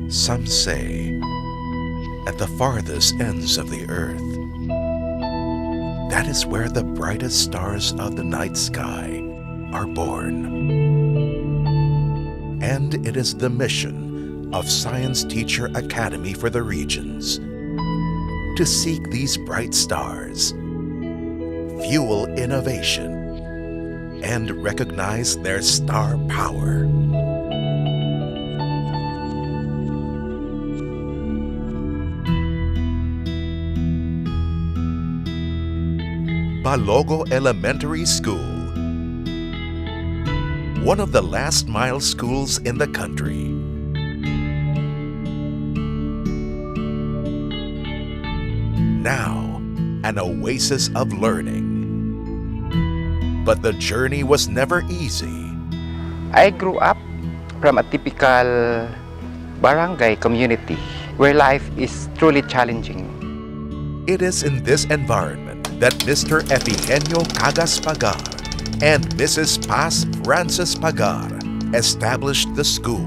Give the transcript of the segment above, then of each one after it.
Some say at the farthest ends of the earth, that is where the brightest stars of the night sky are born. And it is the mission of Science Teacher Academy for the regions to seek these bright stars, fuel innovation, and recognize their star power. Balogo Elementary School, one of the last-mile schools in the country. Now, an oasis of learning. But the journey was never easy. I grew up from a typical barangay community where life is truly challenging. It is in this environment that Mr. Epigenio Cagas Pagar and Mrs. Paz Frances Pagar established the school.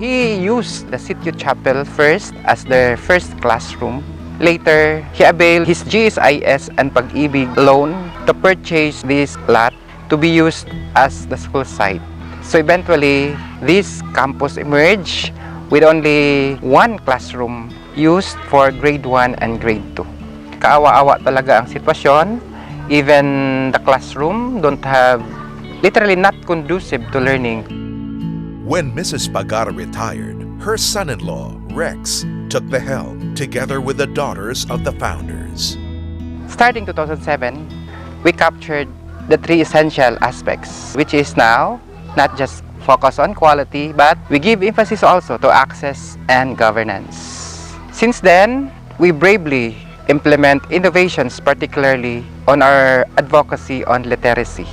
He used the Sitio Chapel first as their first classroom. Later, he availed his GSIS and Pag-ibig loan to purchase this lot to be used as the school site. So eventually, this campus emerged with only one classroom used for grade 1 and grade 2. Kaawa-awa talaga ang sitwasyon. Even the classroom don't have, literally not conducive to learning. When Mrs. Pagar retired, her son-in-law, Rex, took the helm together with the daughters of the founders. Starting 2007, we captured the three essential aspects, which is now not just focus on quality, but we give emphasis also to access and governance. Since then, we bravely implement innovations, particularly on our advocacy on literacy.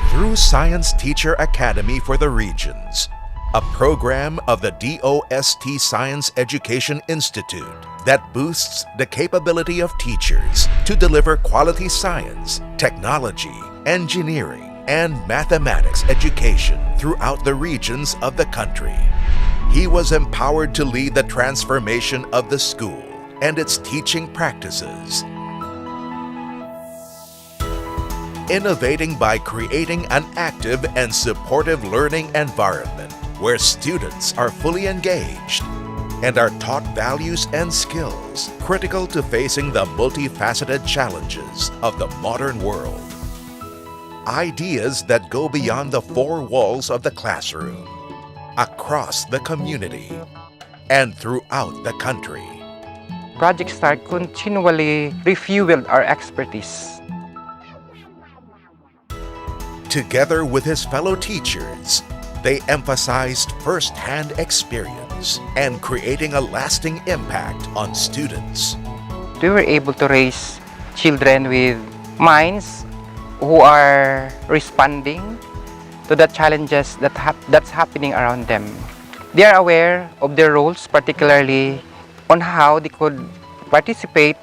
Through Science Teacher Academy for the Regions, a program of the DOST Science Education Institute that boosts the capability of teachers to deliver quality science, technology, engineering, and mathematics education throughout the regions of the country. He was empowered to lead the transformation of the school and its teaching practices, innovating by creating an active and supportive learning environment where students are fully engaged and are taught values and skills critical to facing the multifaceted challenges of the modern world. Ideas that go beyond the four walls of the classroom, across the community, and throughout the country. Project Star continually refueled our expertise. Together with his fellow teachers, they emphasized first-hand experience and creating a lasting impact on students. We were able to raise children with minds who are responding to the challenges that's happening around them. They are aware of their roles, particularly on how they could participate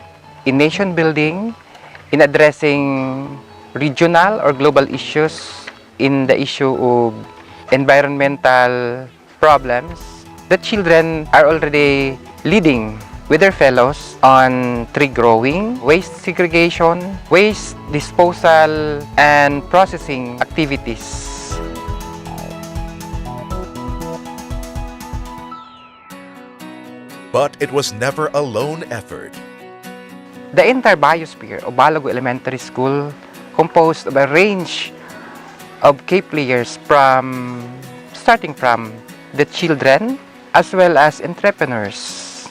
in nation building, in addressing regional or global issues, in the issue of environmental problems. The children are already leading with their fellows on tree growing, waste segregation, waste disposal, and processing activities. But it was never a lone effort. The entire biosphere of Balogo Elementary School composed of a range of key players starting from the children as well as entrepreneurs,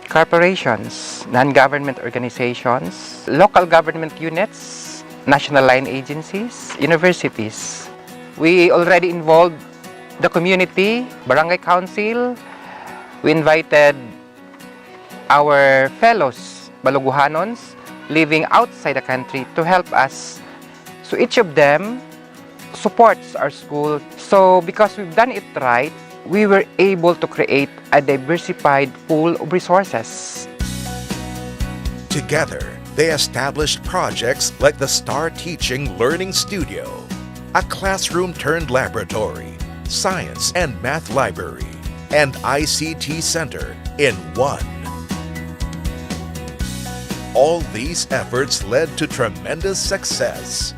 corporations, non-government organizations, local government units, national line agencies, universities. We already involved the community, barangay council. We invited our fellows, Baloguhanons, living outside the country to help us. So each of them supports our school. So because we've done it right, we were able to create a diversified pool of resources. Together, They established projects like the Star Teaching Learning Studio, a classroom-turned-laboratory, science and math library, and ICT center in one. All these efforts led to tremendous success.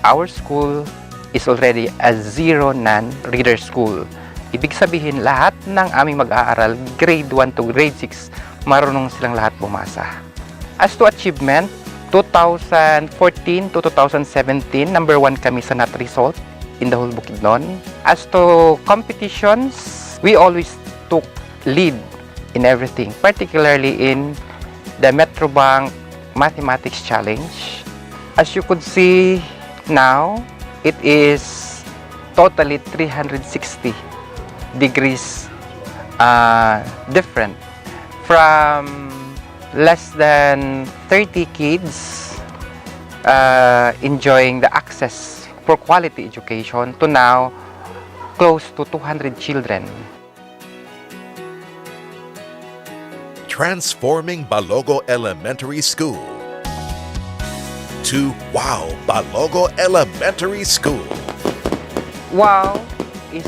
Our school is already a zero non-reader school. Ibig sabihin, lahat ng aming mag-aaral, grade 1 to grade 6, marunong silang lahat bumasa. As to achievement, 2014 to 2017, number 1 kami sa NAT result in the whole Bukidnon. As to competitions, we always took lead in everything, particularly in the Metrobank Mathematics Challenge. As you could see now, it is totally 360 degrees different. From less than 30 kids enjoying the access for quality education to now close to 200 children. Transforming Balogo Elementary School to Wow Balogo Elementary School. Wow is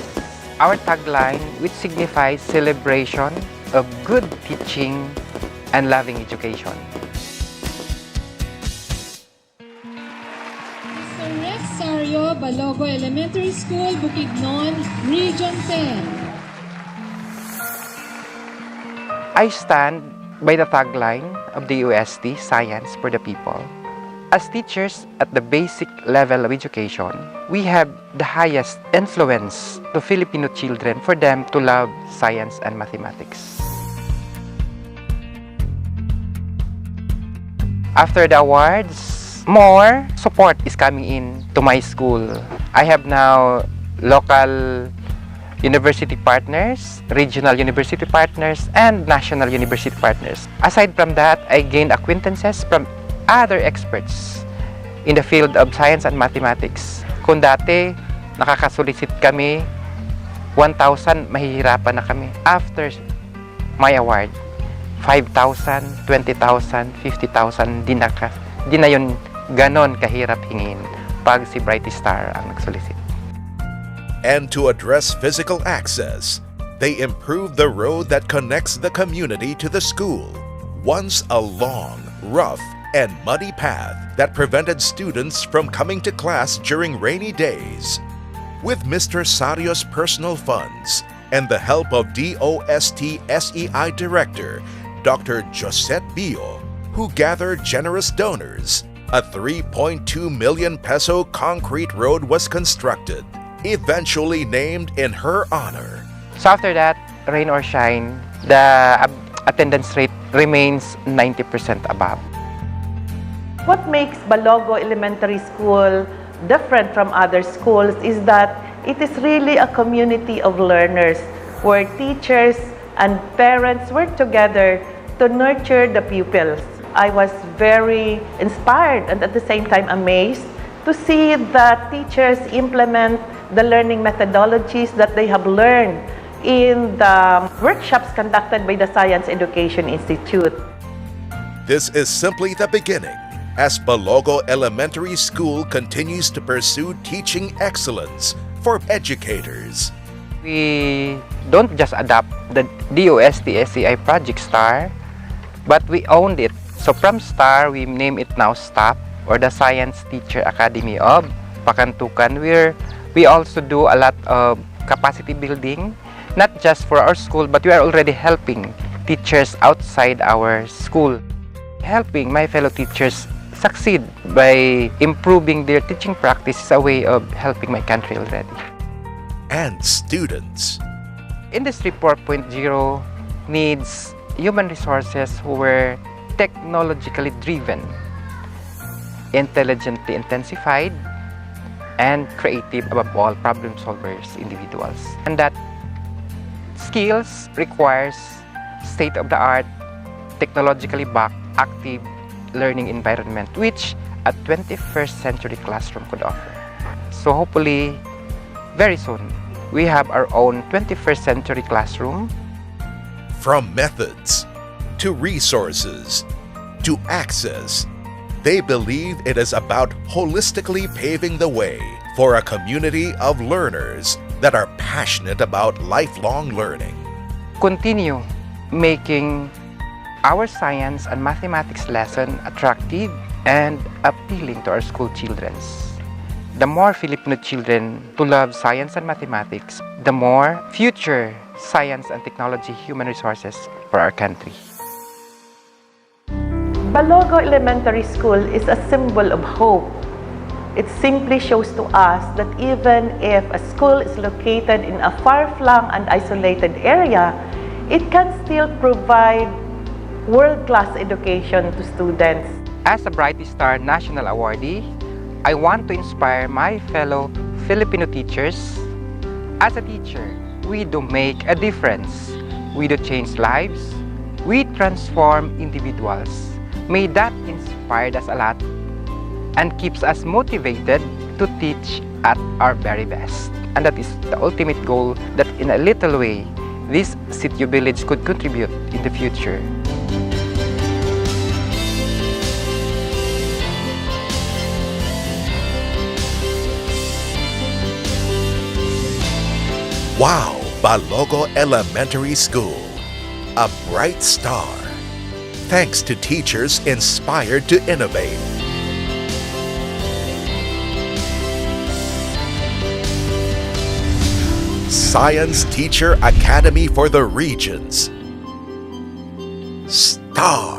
our tagline, which signifies celebration of good teaching and loving education. Mr. Rex Sario, Balogo Elementary School, Bukidnon, Region 10. I stand by the tagline of the UST, Science for the People. As teachers at the basic level of education, we have the highest influence to Filipino children for them to love science and mathematics. After the awards, more support is coming in to my school. I have now local university partners, regional university partners, and national university partners. Aside from that, I gained acquaintances from other experts in the field of science and mathematics. Kung dati, nakakasulisit kami, 1,000, mahihirapan na kami. After my award, 5,000, 20,000, 50,000, di na yun ganon kahirap hingin pag si Brighty Star ang nagsolicit. And to address physical access, they improved the road that connects the community to the school. Once a long, rough, and muddy path that prevented students from coming to class during rainy days. With Mr. Sario's personal funds and the help of DOST SEI Director, Dr. Josette Bio, who gathered generous donors, a 3.2 million peso concrete road was constructed, eventually named in her honor. So after that, rain or shine, the attendance rate remains 90% above. What makes Balogo Elementary School different from other schools is that it is really a community of learners where teachers and parents work together to nurture the pupils. I was very inspired and at the same time amazed to see that teachers implement the learning methodologies that they have learned in the workshops conducted by the Science Education Institute. This is simply the beginning, as Balogo Elementary School continues to pursue teaching excellence for educators. We don't just adopt the DOST SEI Project STAR, but we owned it. So from STAR, we name it now STOP, or the Science Teacher Academy of Pakantukan, where we also do a lot of capacity building, not just for our school, but we are already helping teachers outside our school, helping my fellow teachers succeed by improving their teaching practice is a way of helping my country already. And students. Industry 4.0 needs human resources who were technologically driven, intelligently intensified, and creative, above all, problem solvers individuals. And that skills requires state-of-the-art, technologically backed, active learning environment, which a 21st century classroom could offer. So hopefully, very soon, we have our own 21st century classroom. From methods, to resources, to access, They believe it is about holistically paving the way for a community of learners that are passionate about lifelong learning. Continue making our science and mathematics lesson attractive and appealing to our school children. The more Filipino children to love science and mathematics, the more future science and technology human resources for our country. Balogo Elementary School is a symbol of hope. It simply shows to us that even if a school is located in a far-flung and isolated area, it can still provide world-class education to students. As a Bright Star National Awardee, I want to inspire my fellow Filipino teachers. As a teacher, we do make a difference. We do change lives. We transform individuals. May that inspire us a lot and keeps us motivated to teach at our very best. And that is the ultimate goal, that in a little way, this Sitio village could contribute in the future. Wow, Balogo Elementary School, a bright star. Thanks to teachers inspired to innovate. Science Teacher Academy for the Regions. Star.